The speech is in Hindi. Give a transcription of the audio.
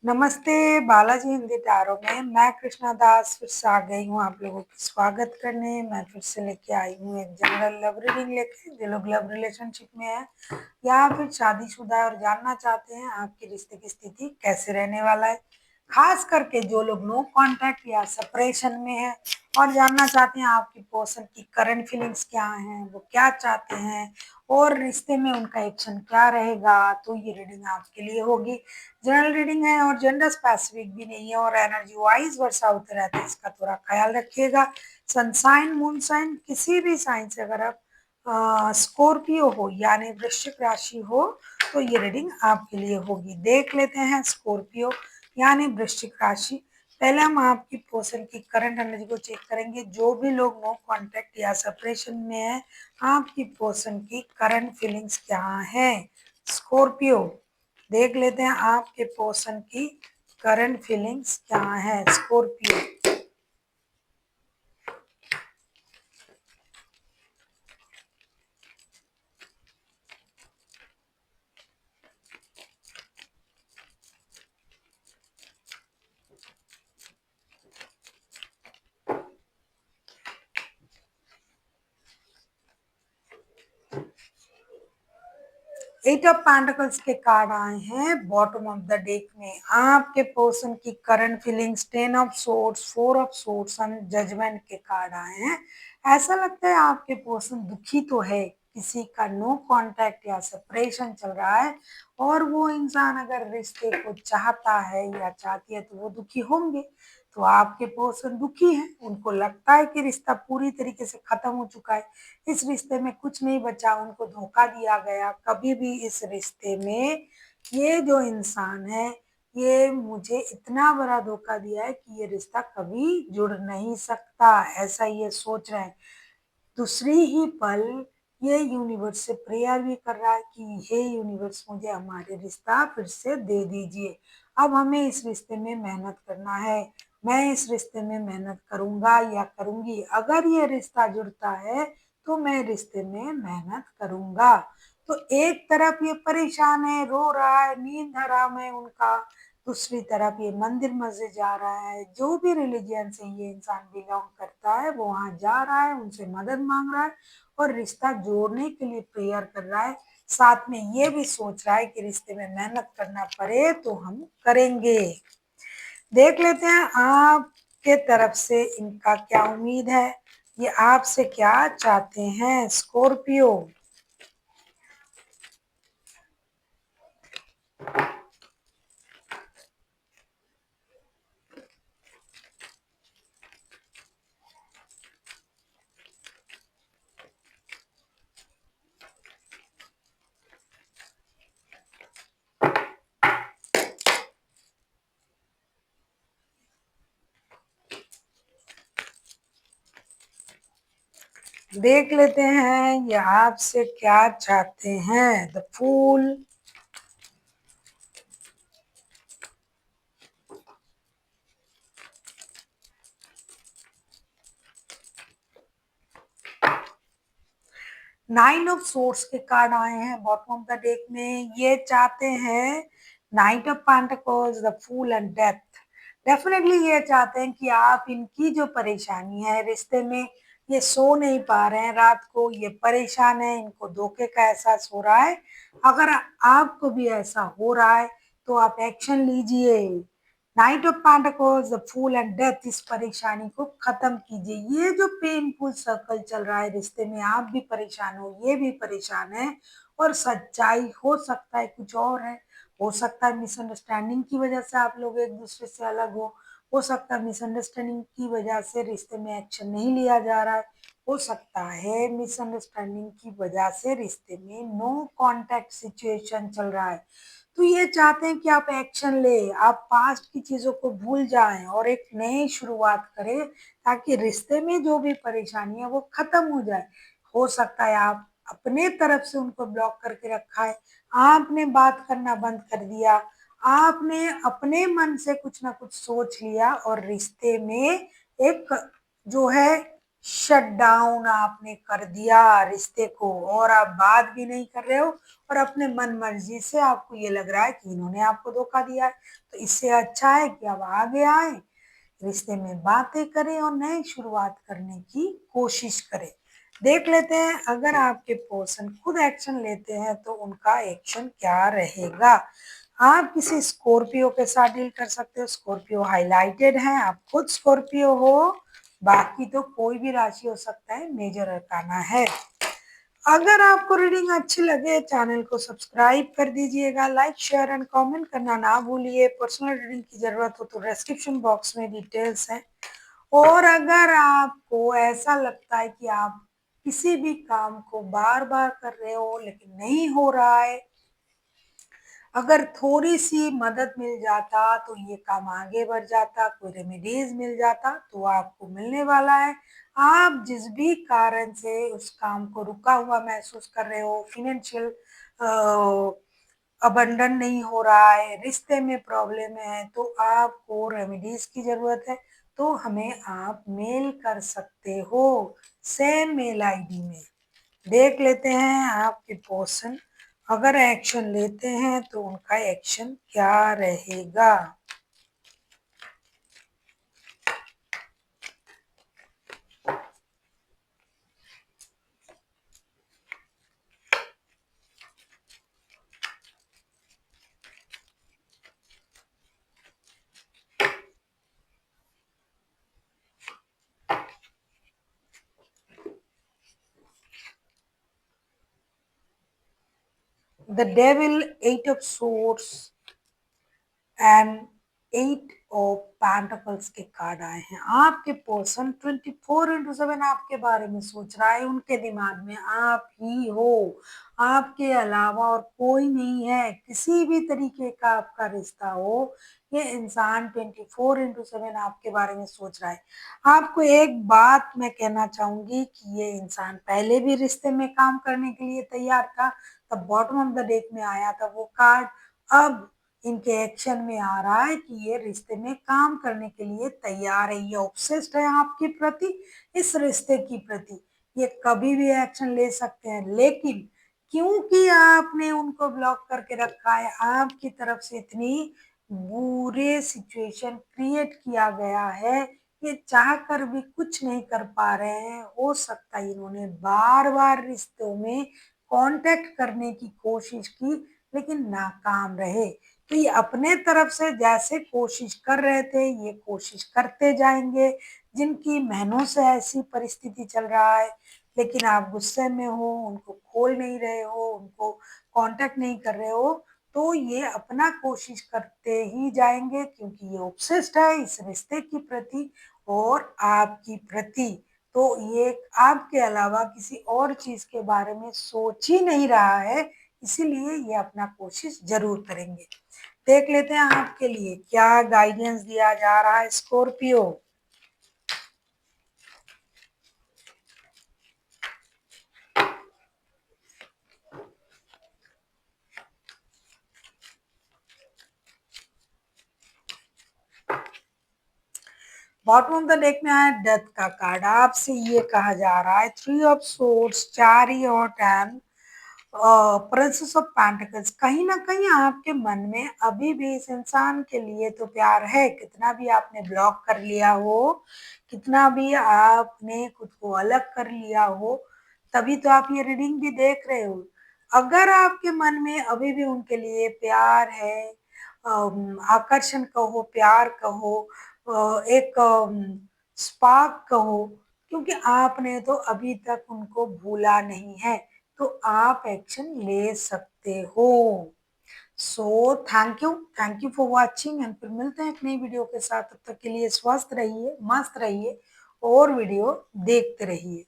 नमस्ते बालाजी हिंदी टैरो में मैं कृष्णा दास फिर से आ गई हूँ आप लोगों की स्वागत करने। मैं फिर से लेके आई हूँ एक जनरल लव रीडिंग लेके। जो लोग लव रिलेशनशिप में है या फिर शादीशुदा है और जानना चाहते हैं आपके रिश्ते की स्थिति कैसे रहने वाला है, खास करके जो लोग नो कांटेक्ट या सेपरेशन में है और जानना चाहते हैं आपकी पर्सन की करंट फीलिंग्स क्या हैं, वो क्या चाहते हैं और रिश्ते में उनका एक्शन क्या रहेगा, तो ये रीडिंग आपके लिए होगी। जनरल रीडिंग है और जेंडर स्पेसिफिक भी नहीं है और एनर्जी वाइज वर्षा होते रहते हैं, इसका थोड़ा ख्याल रखिएगा। सनसाइन मून साइन किसी भी साइन से अगर आप स्कॉर्पियो हो यानी वृश्चिक राशि हो तो ये रीडिंग आपके लिए होगी। देख लेते हैं स्कॉर्पियो यानी वृश्चिक राशि। पहले हम आपकी पर्सन की करंट एनर्जी को चेक करेंगे। जो भी लोग नो कांटेक्ट या सेपरेशन में है, आपकी पर्सन की करंट फीलिंग्स क्या है। स्कॉर्पियो देख लेते हैं आपके पर्सन की करंट फीलिंग्स क्या है। स्कॉर्पियो एट ऑफ पेंटिकल्स के कार्ड आए हैं बॉटम ऑफ द डेक में। आपके पर्सन की current feelings, ten of swords, four of swords and judgement के कार्ड आए हैं। ऐसा लगता है आपके पर्सन दुखी तो है, किसी का नो कांटेक्ट या सेपरेशन चल रहा है और वो इंसान अगर रिश्ते को चाहता है या चाहती है तो वो दुखी होंगे। तो आपके पर्सन दुखी हैं, उनको लगता है कि रिश्ता पूरी तरीके से खत्म हो चुका है, इस रिश्ते में कुछ नहीं बचा, उनको धोखा दिया गया। कभी भी इस रिश्ते में ये जो इंसान है, ये मुझे इतना बड़ा धोखा दिया है कि ये रिश्ता कभी जुड़ नहीं सकता, ऐसा ये सोच रहे हैं। दूसरी ही पल ये यूनिवर्स से प्रेयर भी कर रहा है कि हे यूनिवर्स, मुझे हमारे रिश्ता फिर से दे दीजिए। अब हमें इस रिश्ते में मेहनत करना है, मैं इस रिश्ते में मेहनत करूंगा या करूंगी। अगर ये रिश्ता जुड़ता है तो मैं रिश्ते में मेहनत करूंगा। तो एक तरफ ये परेशान है, रो रहा है, नींद हराम है उनका। दूसरी तरफ ये मंदिर मस्जिद जा रहा है, जो भी रिलीजियन से ये इंसान बिलोंग करता है वो वहां जा रहा है, उनसे मदद मांग रहा है और रिश्ता जोड़ने के लिए प्रेयर कर रहा है। साथ में ये भी सोच रहा है कि रिश्ते में मेहनत करना पड़े तो हम करेंगे। देख लेते हैं आपके तरफ से इनका क्या उम्मीद है, ये आपसे क्या चाहते हैं। स्कॉर्पियो देख लेते हैं ये आपसे क्या चाहते हैं। द फूल, 9 ऑफ सोर्स के कार्ड आए हैं बॉटम ऑफ द डेक में। ये चाहते हैं knight of pentacles, the fool and death. Definitely ये चाहते हैं कि आप इनकी जो परेशानी है रिश्ते में, ये सो नहीं पा रहे हैं रात को, ये परेशान है, इनको धोखे का एहसास हो रहा है। अगर आपको भी ऐसा हो रहा है तो आप एक्शन लीजिए। Knight of pentacles, the fool and death, इस परेशानी को खत्म कीजिए। ये जो पेनफुल सर्कल चल रहा है रिश्ते में, आप भी परेशान हो, ये भी परेशान है और सच्चाई हो सकता है कुछ और है। हो सकता है मिसअंडरस्टैंडिंग की वजह से आप लोग एक दूसरे से अलग हो सकता है मिसअंडरस्टैंडिंग की वजह से रिश्ते में एक्शन नहीं लिया जा रहा है, हो सकता है मिसअंडरस्टैंडिंग की वजह से रिश्ते में नो कांटेक्ट सिचुएशन चल रहा है। तो ये चाहते हैं कि आप एक्शन ले, आप पास्ट की चीजों को भूल जाएं और एक नई शुरुआत करें ताकि रिश्ते में जो भी परेशानी है वो खत्म हो जाए। हो सकता है आप अपने तरफ से उनको ब्लॉक करके रखा है, आपने बात करना बंद कर दिया, आपने अपने मन से कुछ ना कुछ सोच लिया और रिश्ते में एक जो है शट डाउन आपने कर दिया रिश्ते को और आप बात भी नहीं कर रहे हो और अपने मन मर्जी से आपको ये लग रहा है कि इन्होंने आपको धोखा दिया है। तो इससे अच्छा है कि अब आगे आए, रिश्ते में बातें करें और नई शुरुआत करने की कोशिश करें। देख लेते हैं अगर आपके पर्सन खुद एक्शन लेते हैं तो उनका एक्शन क्या रहेगा। आप किसी स्कॉर्पियो के साथ डील कर सकते हो, स्कॉर्पियो हाईलाइटेड है, आप खुद स्कॉर्पियो हो, बाकी तो कोई भी राशि हो सकता है, मेजर अरकाना है। अगर आपको रीडिंग अच्छी लगे चैनल को सब्सक्राइब कर दीजिएगा, लाइक शेयर एंड कमेंट करना ना भूलिए। पर्सनल रीडिंग की जरूरत हो तो डिस्क्रिप्शन बॉक्स में डिटेल्स हैं। और अगर आपको ऐसा लगता है कि आप किसी भी काम को बार बार कर रहे हो लेकिन नहीं हो रहा है, अगर थोड़ी सी मदद मिल जाता तो ये काम आगे बढ़ जाता, कोई रेमेडीज मिल जाता तो आपको मिलने वाला है। आप जिस भी कारण से उस काम को रुका हुआ महसूस कर रहे हो, फिनेंशियल अबंडन नहीं हो रहा है, रिश्ते में प्रॉब्लम है, तो आपको रेमेडीज की जरूरत है, तो हमें आप मेल कर सकते हो सेम मेल आईडी में। देख लेते हैं आपके पर्सन अगर एक्शन लेते हैं तो उनका एक्शन क्या रहेगा। The devil, eight of swords and eight of pentacles के कार्ड आए हैं। आपके पर्सन 24/7 आपके बारे में सोच रहा है, उनके दिमाग में आप ही हो, आपके अलावा और कोई नहीं है। किसी भी तरीके का आपका रिश्ता हो, ये इंसान 24/7 आपके बारे में सोच रहा है। आपको एक बात मैं कहना चाहूंगी कि ये इंसान पहले भी रिश्ते में काम करने के लिए तैयार था, तब बॉटम ऑफ द डेक में आया था वो कार्ड। अब इनके एक्शन में आ रहा है कि ये रिश्ते में काम करने के लिए तैयार है, ये ऑब्सेस्ड है आपके प्रति, इस रिश्ते की प्रति। ये कभी भी एक्शन ले सकते हैं, लेकिन क्योंकि आपने उनको ब्लॉक करके रखा है, आपकी तरफ से इतनी बुरे सिचुएशन क्रिएट किया गया है, ये चाह कर भी कुछ नहीं कर पा रहे हैं। हो सकता है इन्होंने बार बार रिश्तों में कांटेक्ट करने की कोशिश की लेकिन नाकाम रहे। तो ये अपने तरफ से जैसे कोशिश कर रहे थे ये कोशिश करते जाएंगे। जिनकी महीनों से ऐसी परिस्थिति चल रहा है लेकिन आप गुस्से में हो, उनको खोल नहीं रहे हो, उनको कांटेक्ट नहीं कर रहे हो, तो ये अपना कोशिश करते ही जाएंगे क्योंकि ये ऑब्सेस्ड है इस रिश्ते की प्रति और आपकी प्रति। तो ये आपके अलावा किसी और चीज के बारे में सोच ही नहीं रहा है, इसीलिए ये अपना कोशिश जरूर करेंगे। देख लेते हैं आपके लिए क्या गाइडेंस दिया जा रहा है Scorpio. Bottom of the deck में आया डेथ का कार्ड। आपसे ये कहा जा रहा है 3 of swords, chariot and princess of pentacles. कहीं ना कहीं आपके मन में अभी भी इस इंसान के लिए तो प्यार है, कितना भी आपने ब्लॉक कर लिया हो, कितना भी आपने खुद को अलग कर लिया हो, तभी तो आप ये रीडिंग भी देख रहे हो। अगर आपके मन में अभी भी उनके लिए प्यार है, आकर्षण कहो, प्यार कहो, एक स्पार्क कहो, क्योंकि आपने तो अभी तक उनको भूला नहीं है, तो आप एक्शन ले सकते हो। So thank you for watching and फिर मिलते हैं एक नई वीडियो के साथ। तब तक के लिए स्वस्थ रहिए, मस्त रहिए और वीडियो देखते रहिए।